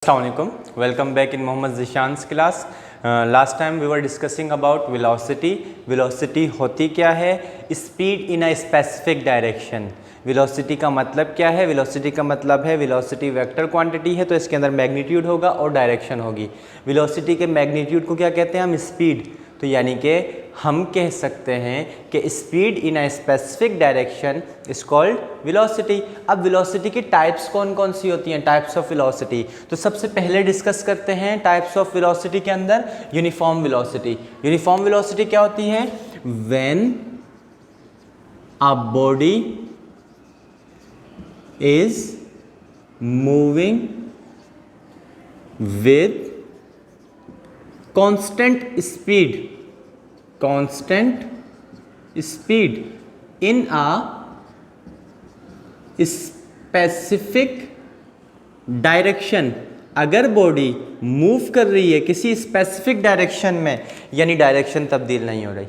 Assalamualaikum. Welcome back in Mohammad Zishan's class. Last time we were discussing about velocity. Velocity होती क्या है? Speed in a specific direction. Velocity का मतलब क्या है? वेलोसिटी का मतलब है वेलोसिटी वेक्टर क्वांटिटी है तो इसके अंदर मैग्नीट्यूड होगा और डायरेक्शन होगी। वेलोसिटी के मैग्नीट्यूड को क्या कहते हैं हम? स्पीड। तो यानी कि हम कह सकते हैं कि speed in a specific direction is called velocity. अब वेलोसिटी की टाइप्स कौन कौन सी होती हैं? Types of velocity. तो सबसे पहले डिस्कस करते हैं टाइप्स ऑफ वेलोसिटी के अंदर यूनिफॉर्म वेलोसिटी। यूनिफॉर्म वेलोसिटी क्या होती है? When a body is moving with constant speed in a specific direction। अगर बॉडी मूव कर रही है किसी स्पेसिफिक डायरेक्शन में यानी डायरेक्शन तब्दील नहीं हो रही,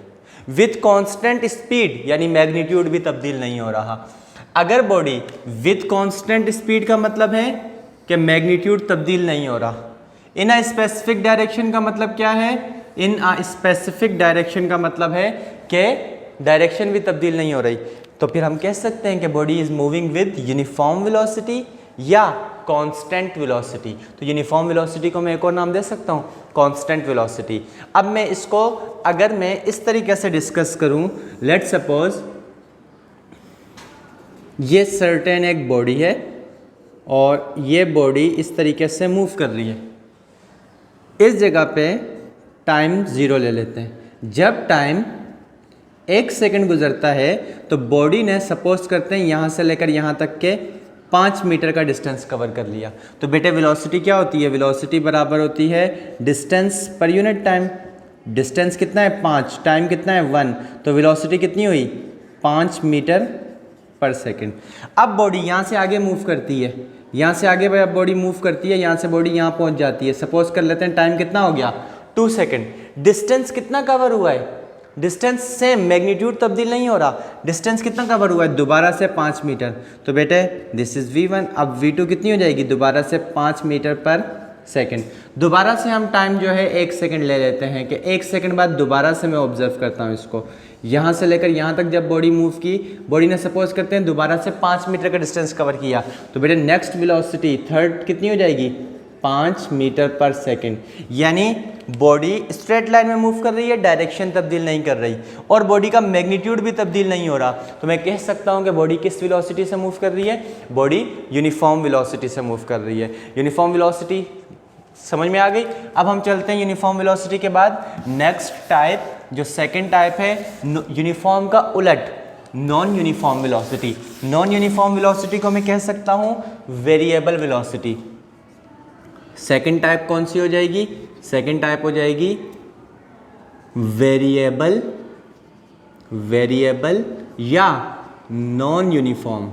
विथ कांस्टेंट स्पीड यानी मैग्नीट्यूड भी तब्दील नहीं हो रहा। अगर बॉडी विथ कांस्टेंट स्पीड का मतलब है कि मैग्नीट्यूड तब्दील नहीं हो रहा। इन अ स्पेसिफिक डायरेक्शन का मतलब क्या है? इन अ स्पेसिफिक डायरेक्शन का मतलब है कि डायरेक्शन भी तब्दील नहीं हो रही। तो फिर हम कह सकते हैं कि body is moving with uniform velocity या कांस्टेंट वेलोसिटी। तो यूनिफॉर्म वेलोसिटी को मैं एक और नाम दे सकता हूँ, कांस्टेंट वेलोसिटी। अब मैं इसको अगर मैं इस तरीके से डिस्कस करूँ, लेट सपोज ये सर्टेन एक बॉडी है और ये बॉडी इस तरीके से मूव कर रही है। इस जगह पे टाइम 0 ले लेते हैं। जब टाइम 1 सेकंड गुजरता है तो बॉडी ने सपोज करते हैं यहाँ से लेकर यहाँ तक के 5 मीटर का डिस्टेंस कवर कर लिया। तो बेटे वेलोसिटी क्या होती है? वेलोसिटी बराबर होती है distance per unit time. Distance कितना है? 5, टाइम कितना है? 1। तो वेलोसिटी कितनी हुई? 5 मीटर पर सेकेंड। अब बॉडी यहाँ से आगे मूव करती है, यहाँ से आगे बॉडी मूव करती है, यहाँ से बॉडी यहाँ पहुँच जाती है। सपोज कर लेते हैं टाइम कितना हो गया? 2 सेकेंड। डिस्टेंस कितना कवर हुआ है? डिस्टेंस सेम, मैग्नीट्यूड तब्दील नहीं हो रहा। डिस्टेंस कितना कवर हुआ है? दोबारा से 5 मीटर। तो बेटे दिस इज V1। अब V2 कितनी हो जाएगी? दोबारा से 5 मीटर पर सेकेंड। दोबारा से हम टाइम जो है 1 सेकेंड ले लेते हैं कि 1 सेकेंड बाद दोबारा से मैं ऑब्जर्व करता हूँ इसको। यहाँ से लेकर यहाँ तक जब बॉडी मूव की, बॉडी ने सपोज करते हैं दोबारा से 5 मीटर का डिस्टेंस कवर किया। तो बेटे नेक्स्ट वेलोसिटी थर्ड कितनी हो जाएगी? 5 मीटर पर सेकेंड। यानी बॉडी स्ट्रेट लाइन में मूव कर रही है, डायरेक्शन तब्दील नहीं कर रही और बॉडी का मैग्नीट्यूड भी तब्दील नहीं हो रहा। तो मैं कह सकता हूँ कि बॉडी किस वेलोसिटी से मूव कर रही है? बॉडी यूनिफॉर्म वेलोसिटी से मूव कर रही है। यूनिफॉर्म वेलोसिटी समझ में आ गई। अब हम चलते हैं यूनिफॉर्म वेलोसिटी के बाद नेक्स्ट टाइप, जो सेकंड टाइप है यूनिफॉर्म का उलट, non uniform velocity. Non uniform velocity को मैं कह सकता हूं वेरिएबल वेलोसिटी। सेकंड टाइप कौन सी हो जाएगी? सेकंड टाइप हो जाएगी वेरिएबल या नॉन यूनिफॉर्म।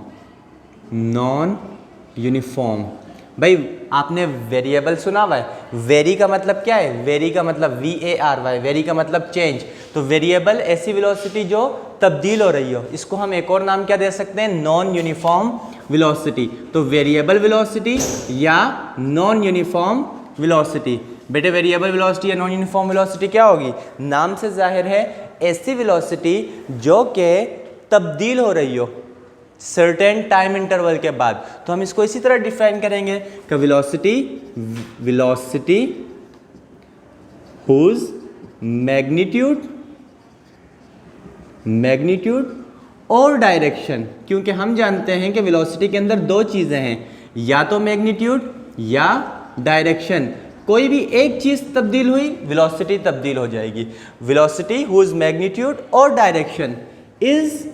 भाई आपने वेरिएबल सुना हुआ है? वेरी का मतलब क्या है? वेरी का मतलब VARY, वेरी का मतलब चेंज। तो वेरिएबल ऐसी वेलोसिटी जो तब्दील हो रही हो, इसको हम एक और नाम क्या दे सकते हैं? Non uniform velocity. तो वेरिएबल वेलोसिटी या नॉन यूनिफॉर्म वेलोसिटी। बेटे वेरिएबल वेलोसिटी या नॉन यूनिफॉर्म वेलोसिटी क्या होगी? नाम से जाहिर है ऐसी वेलोसिटी जो कि तब्दील हो रही हो सर्टेन टाइम इंटरवल के बाद। तो हम इसको इसी तरह डिफाइन करेंगे कि वेलोसिटी हुज मैग्नीट्यूड और डायरेक्शन। क्योंकि हम जानते हैं कि वेलोसिटी के अंदर 2 चीज़ें हैं, या तो मैग्नीट्यूड या डायरेक्शन। कोई भी एक चीज़ तब्दील हुई वेलोसिटी तब्दील हो जाएगी। वेलोसिटी हुज मैग्नीट्यूड और डायरेक्शन इज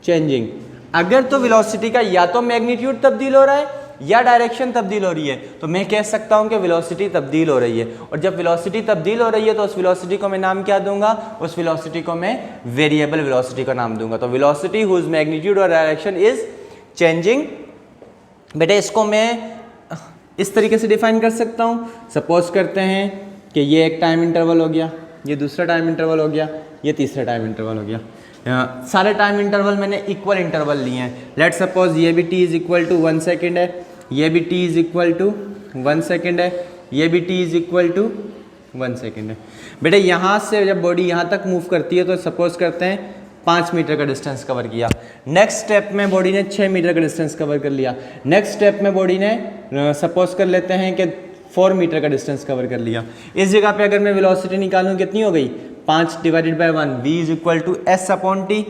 चेंजिंग। अगर तो वेलोसिटी का या तो मैग्नीट्यूड तब्दील हो रहा है या डायरेक्शन तब्दील हो रही है तो मैं कह सकता हूं कि वेलोसिटी तब्दील हो रही है। और जब वेलोसिटी तब्दील हो रही है तो उस वेलोसिटी को मैं नाम क्या दूंगा? उस वेलोसिटी को मैं वेरिएबल वेलोसिटी का नाम दूंगा। तो वेलोसिटी हुज मैग्नीट्यूड और डायरेक्शन इज चेंजिंग। बेटे इसको मैं इस तरीके से डिफाइन कर सकता हूं। सपोज करते हैं कि ये एक टाइम इंटरवल हो गया, ये दूसरा टाइम इंटरवल हो गया, ये तीसरा टाइम इंटरवल हो गया। सारे टाइम इंटरवल मैंने इक्वल इंटरवल लिए हैं। लेट सपोज ये भी t is equal to 1 second है, ये भी t is equal to 1 second है, ये भी t is equal to 1 second है। बेटे यहाँ से जब बॉडी यहाँ तक मूव करती है तो सपोज करते हैं 5 मीटर का डिस्टेंस कवर किया, नेक्स्ट स्टेप में बॉडी ने 6 मीटर का डिस्टेंस कवर कर लिया, नेक्स्ट स्टेप में बॉडी ने सपोज कर लेते हैं कि 4 मीटर का डिस्टेंस कवर कर लिया। इस जगह पे अगर मैं वेलोसिटी निकालूं कितनी हो गई, 5 divided by 1, v is equal to s upon t,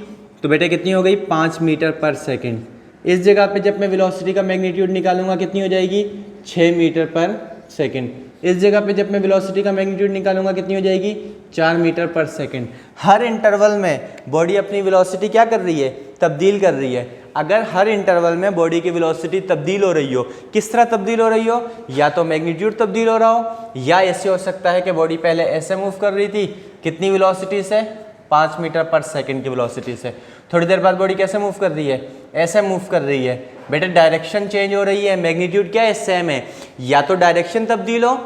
तो बेटे कितनी हो गई 5 मीटर पर सेकेंड। इस जगह पे जब मैं वेलोसिटी का मैग्नीट्यूड निकालूंगा कितनी हो जाएगी 6 मीटर पर सेकेंड। इस जगह पे जब मैं वेलोसिटी का मैग्नीट्यूड निकालूंगा कितनी हो जाएगी 4 मीटर पर सेकेंड। हर इंटरवल में बॉडी अपनी वेलोसिटी क्या कर रही है, तब्दील कर रही है। अगर हर इंटरवल में बॉडी की वेलोसिटी तब्दील हो रही हो, किस तरह तब्दील हो रही हो, या तो मैग्नीट्यूड तब्दील हो रहा हो, या ऐसे हो सकता है कि बॉडी पहले ऐसे मूव कर रही थी, कितनी वेलोसिटी से 5 मीटर पर सेकेंड की वेलोसिटी से, थोड़ी देर बाद बॉडी कैसे मूव कर रही है, ऐसे मूव कर रही है। बेटा डायरेक्शन चेंज हो रही है, मैग्नीट्यूड क्या है सेम है, या तो डायरेक्शन तब्दील हो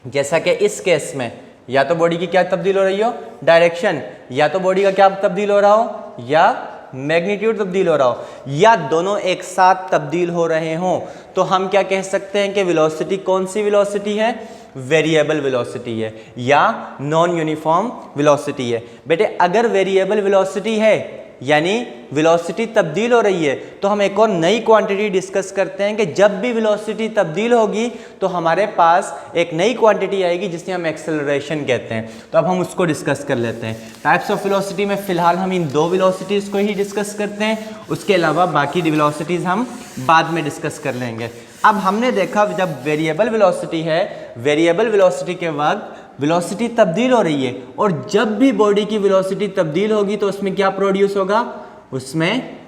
जैसा कि इस केस में, या तो बॉडी की क्या तब्दील हो रही हो डायरेक्शन, या तो बॉडी का क्या तब्दील हो रहा हो, या मैग्नीट्यूड तब्दील हो रहा हो, या दोनों एक साथ तब्दील हो रहे हों, तो हम क्या कह सकते हैं कि वेलोसिटी कौन सी वेलोसिटी है, वेरिएबल वेलोसिटी है या नॉन यूनिफॉर्म वेलोसिटी है। बेटे अगर वेरिएबल वेलोसिटी है यानी वेलोसिटी तब्दील हो रही है, तो हम एक और नई क्वांटिटी डिस्कस करते हैं कि जब भी वेलोसिटी तब्दील होगी तो हमारे पास एक नई क्वांटिटी आएगी जिसे हम एक्सेलरेशन कहते हैं। तो अब हम उसको डिस्कस कर लेते हैं। टाइप्स ऑफ वेलोसिटी में फिलहाल हम इन 2 वेलोसिटीज़ को ही डिस्कस करते हैं, उसके अलावा बाकी वेलोसिटीज़ हम बाद में डिस्कस कर लेंगे। अब हमने देखा जब वेरिएबल वेलोसिटी है, वेरिएबल वेलोसिटी के वक्त वेलोसिटी तब्दील हो रही है, और जब भी बॉडी की वेलोसिटी तब्दील होगी तो उसमें क्या प्रोड्यूस होगा, उसमें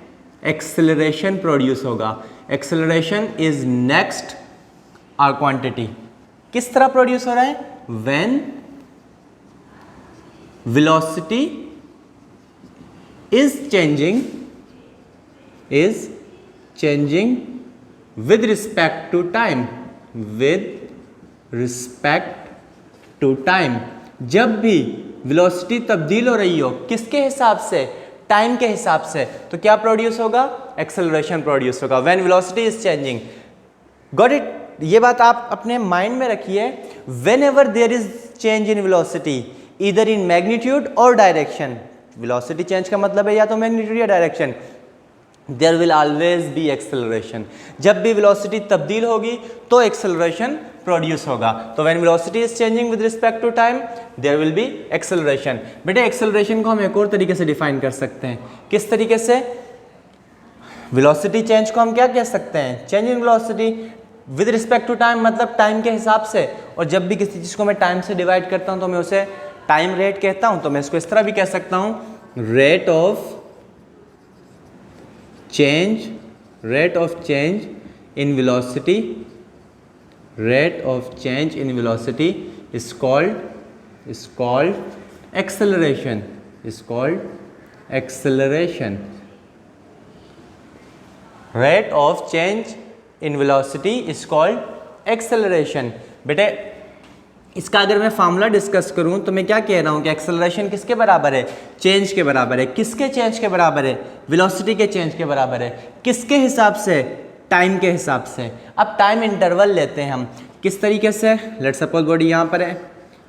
एक्सेलरेशन प्रोड्यूस होगा। Acceleration is vector quantity. किस तरह प्रोड्यूस हो रहा है, when velocity is changing with respect to time, with respect to time। जब भी वेलोसिटी तब्दील हो रही हो, किसके हिसाब से, टाइम के हिसाब से, तो क्या प्रोड्यूस होगा, एक्सेलरेशन प्रोड्यूस होगा when velocity is changing. Got it, ये बात आप अपने माइंड में रखिए। Whenever there is change in velocity either in magnitude और डायरेक्शन, वेलोसिटी चेंज का मतलब है या तो मैग्नीट्यूड या direction, there will always be acceleration. जब भी वेलोसिटी तब्दील होगी तो एक्सेलरेशन प्रोड्यूस होगा। तो when velocity is changing with respect to time there will be acceleration. बेटे एक्सेलरेशन को हम एक और तरीके से डिफाइन कर सकते हैं। किस तरीके से, वेलोसिटी चेंज को हम क्या कह सकते हैं, change in velocity with respect to time, मतलब टाइम के हिसाब से। और जब भी किसी चीज़ को मैं टाइम से डिवाइड करता हूँ तो मैं उसे टाइम रेट कहता हूँ। तो मैं इसको इस तरह भी कह सकता हूँ, rate of change in velocity, rate of change in velocity is called acceleration, rate of change in velocity is called acceleration। बेटे इसका अगर मैं फार्मूला डिस्कस करूं तो मैं क्या कह रहा हूं कि एक्सेलरेशन किसके बराबर है, चेंज के बराबर है। किसके चेंज के बराबर है, वेलोसिटी के चेंज के बराबर है। किसके हिसाब से, टाइम के हिसाब से। अब टाइम इंटरवल लेते हैं हम, किस तरीके से, लेट सपोज बॉडी यहाँ पर है,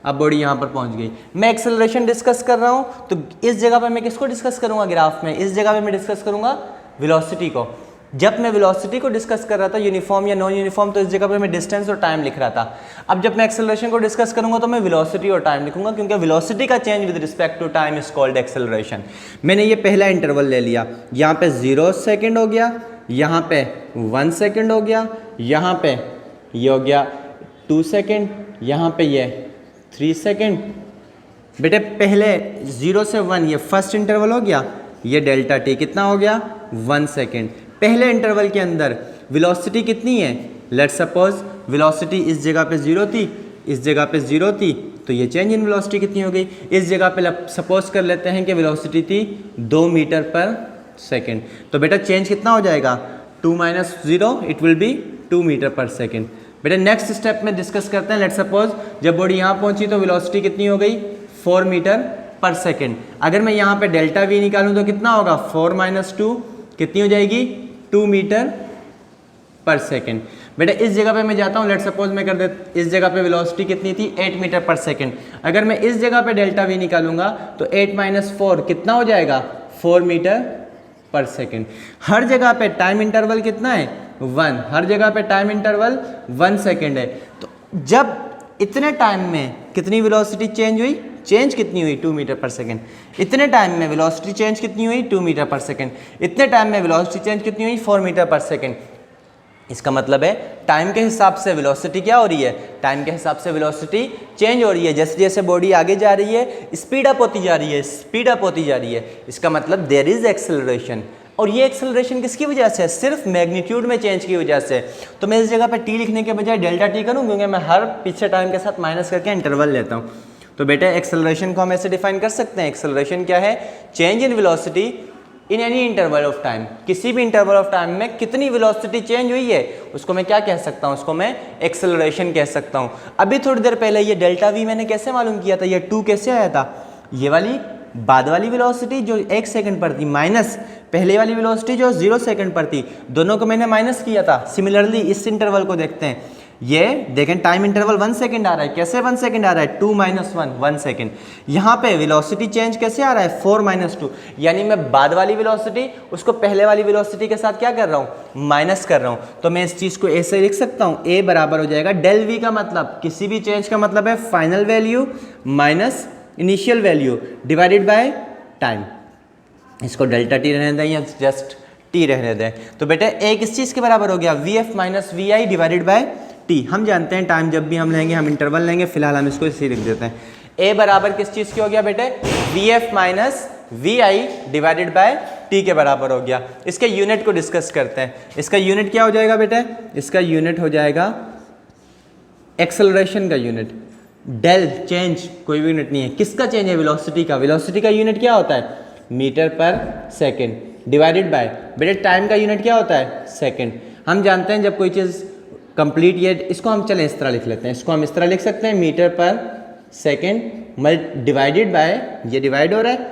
अब बॉडी यहाँ पर पहुँच गई, मैं एक्सेलरेशन डिस्कस कर रहा हूँ, तो इस जगह पर मैं किसको डिस्कस करूँगा ग्राफ में, इस जगह पर मैं डिस्कस करूँगा वेलोसिटी को। जब मैं वेलोसिटी को डिस्कस कर रहा था यूनिफॉर्म या नॉन यूनिफॉर्म, तो इस जगह पे मैं डिस्टेंस और टाइम लिख रहा था। अब जब मैं एक्सेलरेशन को डिस्कस करूंगा तो मैं वेलोसिटी और टाइम लिखूंगा, क्योंकि वेलोसिटी का change with respect to time is called acceleration. मैंने ये पहला इंटरवल ले लिया, यहाँ पे 0 सेकेंड हो गया, यहाँ पे 1 सेकेंड हो गया, यहाँ पे ये हो गया 2 सेकेंड, यहाँ पे ये 3 सेकेंड। बेटे पहले 0 से 1 ये फर्स्ट इंटरवल हो गया, ये डेल्टा टी कितना हो गया 1 सेकेंड। पहले इंटरवल के अंदर वेलोसिटी कितनी है, लेट्स सपोज वेलोसिटी इस जगह पे 0 थी, इस जगह पे 0 थी, तो ये चेंज इन वेलोसिटी कितनी हो गई, इस जगह पे सपोज कर लेते हैं कि वेलोसिटी थी 2 मीटर पर सेकेंड, तो बेटा चेंज कितना हो जाएगा 2 - 0 it will B 2 metre per second. बेटा नेक्स्ट स्टेप में डिस्कस करते हैं, लेट्स सपोज जब बॉडी यहाँ पहुँची तो वेलोसिटी कितनी हो गई 4 मीटर पर सेकेंड। अगर मैं यहाँ पे डेल्टा वी निकालूँ तो कितना होगा 4 - 2 कितनी हो जाएगी 2 मीटर पर सेकेंड। बेटा इस जगह पे मैं जाता हूँ, लेट सपोज मैं कर दे, इस जगह पे वेलोसिटी कितनी थी 8 मीटर पर सेकेंड। अगर मैं इस जगह पे डेल्टा वी निकालूंगा तो 8 माइनस 4 कितना हो जाएगा 4 मीटर पर सेकेंड। हर जगह पे टाइम इंटरवल कितना है 1, हर जगह पे टाइम इंटरवल 1 सेकेंड है। तो जब इतने टाइम में कितनी वेलोसिटी चेंज हुई, चेंज कितनी हुई 2 मीटर पर सेकेंड। इतने टाइम में वेलोसिटी चेंज कितनी हुई 2 मीटर पर सेकेंड। इतने टाइम में वेलोसिटी चेंज कितनी हुई 4 मीटर पर सेकेंड। इसका मतलब है टाइम के हिसाब से वेलोसिटी क्या हो रही है, टाइम के हिसाब से वेलोसिटी चेंज हो रही है। जैसे जैसे बॉडी आगे जा रही है स्पीड अप होती जा रही है, स्पीड अप होती जा रही है। इसका मतलब देयर इज एक्सेलरेशन। और ये एक्सेलरेशन किसकी वजह से है, सिर्फ मैग्नीट्यूड में चेंज की वजह से। तो मैं इस जगह पे टी लिखने के बजाय डेल्टा टी करूँ, क्योंकि मैं हर पीछे टाइम के साथ माइनस करके इंटरवल लेता हूँ। तो बेटा एक्सेलरेशन को हम ऐसे डिफाइन कर सकते हैं, एक्सेलरेशन क्या है, change in velocity in any interval of time. किसी भी इंटरवल ऑफ टाइम में कितनी वेलोसिटी चेंज हुई है उसको मैं क्या कह सकता हूँ, उसको मैं एक्सेलरेशन कह सकता हूँ। अभी थोड़ी देर पहले ये डेल्टा वी मैंने कैसे मालूम किया था, ये 2 कैसे आया था, ये वाली बाद वाली वेलोसिटी जो 1 सेकंड पर थी माइनस पहले वाली वेलोसिटी जो 0 सेकंड पर थी, दोनों को मैंने माइनस किया था। सिमिलरली इस इंटरवल को देखते हैं, ये देखें टाइम इंटरवल 1 सेकंड आ रहा है। कैसे 1 सेकंड आ रहा है, 2 माइनस 1 सेकंड। यहाँ पे वेलोसिटी चेंज कैसे आ रहा है 4 माइनस 2, यानी मैं बाद वाली वेलोसिटी उसको पहले वाली वेलोसिटी के साथ क्या कर रहा हूँ, माइनस कर रहा हूँ। तो मैं इस चीज़ को ऐसे लिख सकता हूँ, ए बराबर हो जाएगा डेल वी का मतलब किसी भी चेंज का मतलब है final value minus initial value divided by time. इसको डेल्टा टी रहने दें या जस्ट टी रहने दें। तो बेटा ए किस चीज़ के बराबर हो गया, v f minus v i divided by t. हम जानते हैं टाइम जब भी हम लेंगे हम इंटरवल लेंगे, फिलहाल हम इसको इसी लिख देते हैं। ए बराबर किस चीज़ की हो गया बेटे, v f minus v i divided by t के बराबर हो गया। इसके यूनिट को डिस्कस करते हैं। इसका यूनिट क्या हो जाएगा बेटे, इसका यूनिट हो जाएगा एक्सेलरेशन का यूनिट। डेल चेंज कोई भी यूनिट नहीं है, किसका चेंज है, वेलोसिटी का। वेलोसिटी का यूनिट क्या होता है, metre per second divided by बेटे टाइम का यूनिट क्या होता है, सेकेंड। हम जानते हैं जब कोई चीज़ कंप्लीट, ये इसको हम चलें इस तरह लिख लेते हैं, इसको हम इस तरह लिख सकते हैं metre per second divided by, ये डिवाइड हो रहा है,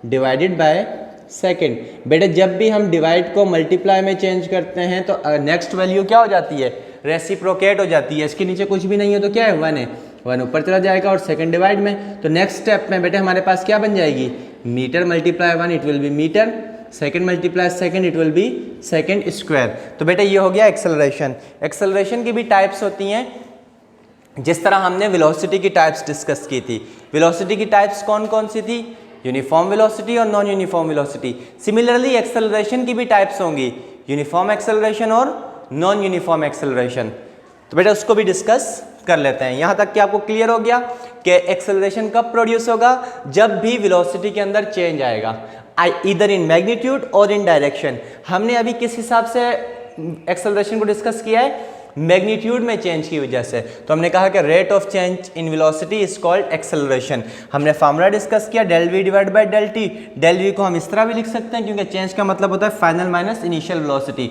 डिवाइडेड बाय सेकेंड। बेटे जब भी हम डिवाइड को मल्टीप्लाई में चेंज करते हैं तो नेक्स्ट वैल्यू क्या हो जाती है, रेसिप्रोकेट हो जाती है। इसके नीचे कुछ भी नहीं है तो क्या है 1 है, 1 ऊपर चला जाएगा और सेकेंड डिवाइड में। तो नेक्स्ट स्टेप में बेटे हमारे पास क्या बन जाएगी, metre multiply 1 it will be metre, second multiply second it will be second square. तो बेटा ये हो गया एक्सेलरेशन। एक्सेलरेशन की भी टाइप्स होती हैं, जिस तरह हमने वेलोसिटी की टाइप्स डिस्कस की थी। वेलोसिटी की टाइप्स कौन कौन सी थी, यूनिफॉर्म वेलोसिटी और non uniform velocity. Similarly acceleration की भी टाइप्स होंगी, यूनिफॉर्म एक्सेलरेशन और नॉन यूनिफॉर्म एक्सेलरेशन। तो बेटा उसको भी डिस्कस कर लेते हैं। यहाँ तक कि आपको क्लियर हो गया कि एक्सेलरेशन कब प्रोड्यूस होगा, जब भी वेलोसिटी के अंदर चेंज आएगा, इधर इन मैग्नीट्यूड और इन डायरेक्शन। हमने अभी किस हिसाब से एक्सेलरेशन को डिस्कस किया है, मैग्नीट्यूड में चेंज की वजह से। तो हमने कहा कि rate of change in velocity is called acceleration. हमने फार्मूला डिस्कस किया del v divide by del t. Del v को हम इस तरह भी लिख सकते हैं क्योंकि चेंज का मतलब होता है फाइनल माइनस इनिशियल वेलोसिटी।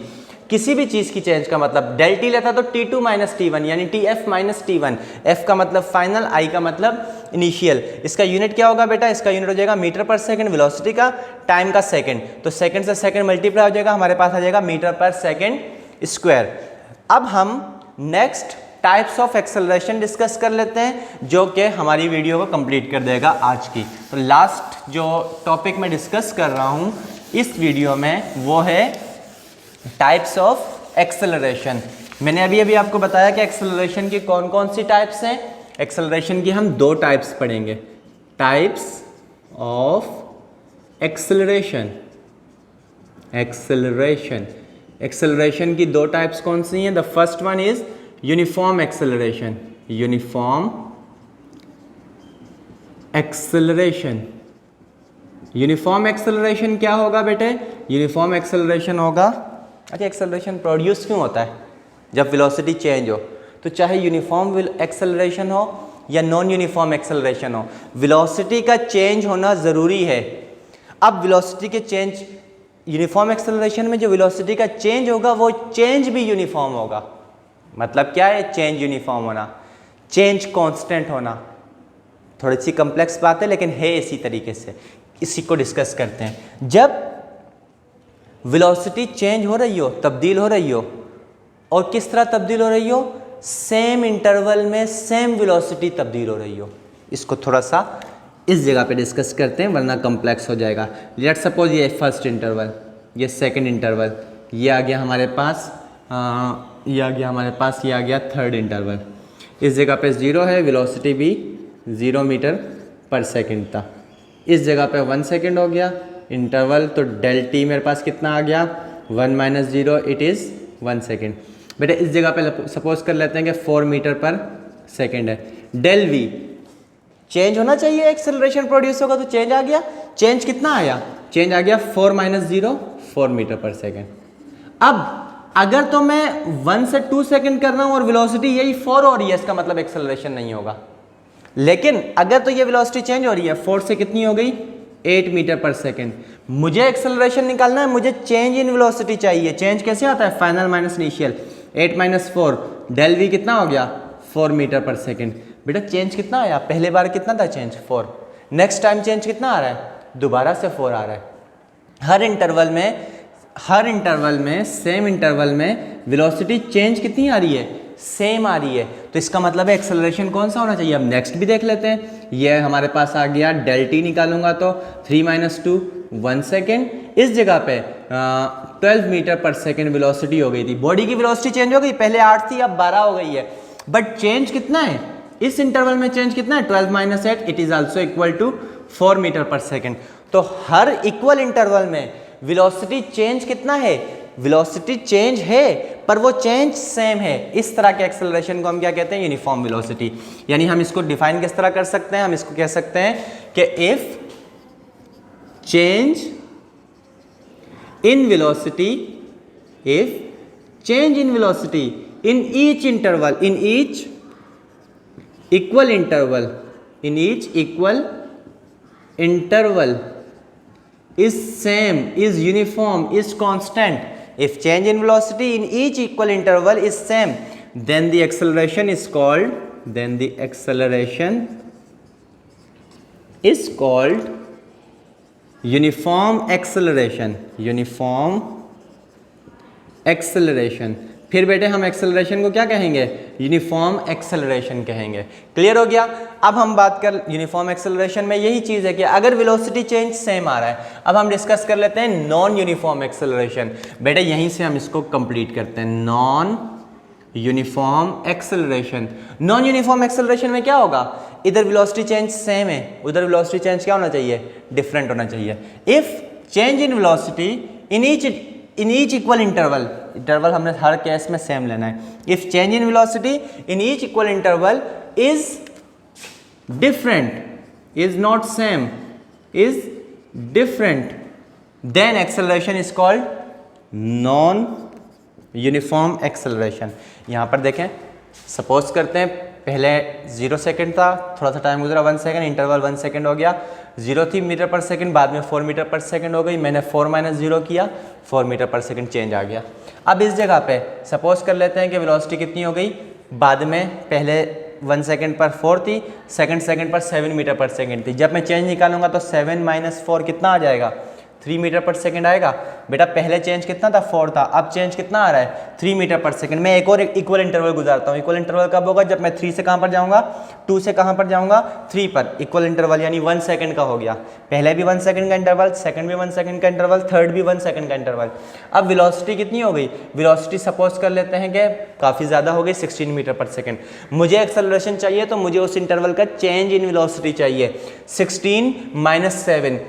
किसी भी चीज़ की चेंज का मतलब डेल टी लेता तो T2 माइनस T1 यानी TF माइनस T1। F का मतलब फाइनल, I का मतलब इनिशियल। इसका यूनिट क्या होगा बेटा, इसका यूनिट हो जाएगा मीटर पर सेकंड, वेलोसिटी का, टाइम का सेकंड। तो सेकंड से सेकंड मल्टीप्लाई हो जाएगा, हमारे पास आ जाएगा मीटर पर सेकंड स्क्वायर। अब हम next types of acceleration discuss कर लेते हैं, जो कि हमारी वीडियो को कंप्लीट कर देगा आज की। तो लास्ट जो टॉपिक मैं डिस्कस कर रहा हूँ इस वीडियो में वो है टाइप्स ऑफ एक्सेलरेशन। मैंने अभी अभी आपको बताया कि एक्सेलरेशन की कौन कौन सी टाइप्स हैं। एक्सेलरेशन की हम 2 टाइप्स पढ़ेंगे, टाइप्स ऑफ एक्सेलरेशन। एक्सेलरेशन की 2 टाइप्स कौन सी हैं, the first one is uniform acceleration. Uniform acceleration. Uniform acceleration क्या होगा बेटे, यूनिफॉर्म एक्सेलरेशन होगा, अच्छा एक्सेलरेशन प्रोड्यूस क्यों होता है जब वेलोसिटी चेंज हो, तो चाहे यूनिफॉर्म एक्सेलरेशन हो या नॉन यूनिफॉर्म एक्सेलरेशन हो, वेलोसिटी का चेंज होना ज़रूरी है। अब वेलोसिटी के चेंज, यूनिफॉर्म एक्सेलरेशन में जो वेलोसिटी का चेंज होगा वो चेंज भी यूनिफॉर्म होगा। मतलब क्या है चेंज यूनिफॉर्म होना, चेंज कांस्टेंट होना। थोड़ी सी कॉम्प्लेक्स बात है लेकिन है इसी तरीके से, इसी को डिस्कस करते हैं। जब वेलोसिटी चेंज हो रही हो, तब्दील हो रही हो, और किस तरह तब्दील हो रही हो, सेम इंटरवल में सेम वेलोसिटी तब्दील हो रही हो। इसको थोड़ा सा इस जगह पे डिस्कस करते हैं वरना कॉम्प्लेक्स हो जाएगा। लेट्स सपोज ये फर्स्ट इंटरवल, ये सेकंड इंटरवल, ये आ गया हमारे पास, ये आ गया थर्ड इंटरवल। इस जगह पे 0 है, वेलोसिटी भी 0 मीटर पर सेकंड था। इस जगह पे 1 सेकंड हो गया इंटरवल, तो डेल टी मेरे पास कितना आ गया, 1 - 0 इट इज़ 1 सेकंड। बेटा इस जगह पे सपोज कर लेते हैं कि 4 मीटर पर सेकंड है। डेल वी चेंज होना चाहिए, एक्सेलरेशन प्रोड्यूस होगा तो चेंज आ गया। चेंज कितना आया, चेंज आ गया 4 - 0 4 मीटर पर सेकंड। अब अगर तो मैं 1 से 2 सेकंड कर रहा हूं और वेलोसिटी यही 4 हो रही है, इसका मतलब एक्सेलरेशन नहीं होगा। लेकिन अगर तो ये वेलोसिटी चेंज हो रही है, 4 से कितनी हो गई, 8 मीटर पर सेकंड। मुझे एक्सेलरेशन निकालना है, मुझे चेंज इन वेलोसिटी चाहिए। चेंज कैसे आता है, final minus initial, 8 - 4, del v कितना हो गया, 4 मीटर पर सेकंड। बेटा चेंज कितना आया, पहले बार कितना था चेंज, 4। नेक्स्ट टाइम चेंज कितना आ रहा है, दोबारा से 4 आ रहा है। हर इंटरवल में सेम इंटरवल में वेलोसिटी चेंज कितनी आ रही है, सेम आ रही है। तो इसका मतलब है एक्सेलरेशन कौन सा होना चाहिए। अब नेक्स्ट भी देख लेते हैं। ये हमारे पास आ गया, डेल टी निकालूंगा तो 3 - 2 1 सेकेंड। इस जगह पे 12 मीटर पर सेकेंड वेलोसिटी हो गई थी। बॉडी की वेलोसिटी चेंज हो गई, पहले 8 थी अब 12 हो गई है। बट चेंज कितना है इस इंटरवल में, चेंज कितना है, 12 - 8 it is also equal to 4 metre per second. तो हर इक्वल इंटरवल में वेलोसिटी चेंज कितना है, वेलोसिटी चेंज है पर वो चेंज सेम है। इस तरह के एक्सेलरेशन को हम क्या कहते हैं, यूनिफॉर्म वेलोसिटी। यानी हम इसको डिफाइन किस तरह कर सकते हैं, हम इसको कह सकते हैं कि if change in velocity in each interval, in each equal interval is same, is uniform, is constant. If change in velocity in each equal interval is same, then the acceleration is called uniform acceleration। फिर बेटे हम acceleration को क्या कहेंगे, uniform acceleration कहेंगे। Clear हो गया। अब हम बात कर यूनिफॉर्म एक्सेलरेशन में यही चीज़ है कि अगर वेलोसिटी चेंज सेम आ रहा है। अब हम डिस्कस कर लेते हैं नॉन यूनिफॉर्म एक्सेलरेशन। बेटे यहीं से हम इसको कंप्लीट करते हैं, non uniform acceleration. Non uniform acceleration में क्या होगा, इधर वेलोसिटी चेंज सेम है, उधर वेलोसिटी चेंज क्या होना चाहिए, डिफरेंट होना चाहिए। If change in velocity in each equal interval हमने हर केस में सेम लेना है। If change in velocity in each equal interval is different, is not same, is different, then acceleration is called non uniform acceleration. यहां पर देखें, suppose करते हैं पहले 0 सेकंड था, थोड़ा सा टाइम गुजरा 1 सेकंड, इंटरवल 1 सेकंड हो गया, 0 थी मीटर पर सेकंड, बाद में 4 मीटर पर सेकंड हो गई। मैंने 4 - 0 किया, 4 मीटर पर सेकंड चेंज आ गया। अब इस जगह पे सपोज कर लेते हैं कि वेलोसिटी कितनी हो गई, बाद में पहले 1 सेकंड पर 4 थी, सेकंड पर 7 मीटर पर सेकंड थी। जब मैं चेंज निकालूंगा तो 7 - 4 कितना आ जाएगा, 3 मीटर पर सेकंड आएगा। बेटा पहले चेंज कितना था, 4 था, अब चेंज कितना आ रहा है, 3 मीटर पर सेकंड। मैं एक और इक्वल इंटरवल गुजारता हूँ। इक्वल इंटरवल कब होगा, जब मैं 3 से कहाँ पर जाऊँगा, 2 से कहाँ पर जाऊँगा, 3 पर। इक्वल इंटरवल यानी 1 सेकंड का हो गया। पहले भी 1 सेकंड का इंटरवल, सेकंड भी 1 सेकंड का इंटरवल, थर्ड भी 1 सेकंड का इंटरवल। अब वेलोसिटी कितनी हो गई, वेलोसिटी सपोज कर लेते हैं कि काफ़ी ज़्यादा हो गई, 16 मीटर पर सेकंड। मुझे एक्सेलरेशन चाहिए तो मुझे उस इंटरवल का चेंज इन वेलोसिटी चाहिए। 16 - 7,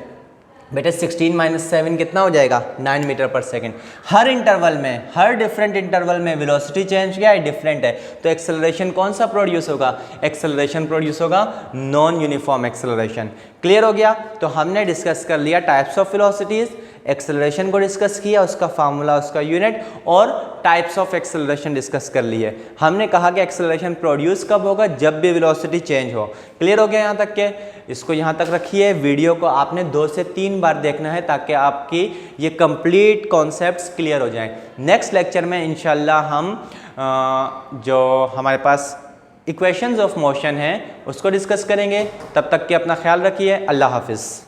बेटा 16 - 7 कितना हो जाएगा, 9 मीटर पर सेकंड। हर इंटरवल में, हर डिफरेंट इंटरवल में वेलोसिटी चेंज क्या है, डिफरेंट है। तो एक्सेलरेशन कौन सा प्रोड्यूस होगा, एक्सेलरेशन प्रोड्यूस होगा नॉन यूनिफॉर्म एक्सेलरेशन। क्लियर हो गया। तो हमने डिस्कस कर लिया टाइप्स ऑफ वेलोसिटीज, एक्सेलरेशन को डिस्कस किया, उसका फार्मूला, उसका यूनिट, और टाइप्स ऑफ एक्सेलरेशन डिस्कस कर लिए। हमने कहा कि एक्सेलरेशन प्रोड्यूस कब होगा, जब भी वेलोसिटी चेंज हो। क्लियर हो गया यहाँ तक के, इसको यहाँ तक रखिए। वीडियो को आपने 2 से 3 बार देखना है ताकि आपकी ये कंप्लीट कॉन्सेप्ट्स क्लियर हो जाएं। नेक्स्ट लेक्चर में इंशाल्लाह हम जो हमारे पास इक्वेशंस ऑफ मोशन है उसको डिस्कस करेंगे। तब तक के अपना ख्याल रखिए। अल्लाह हाफिज़।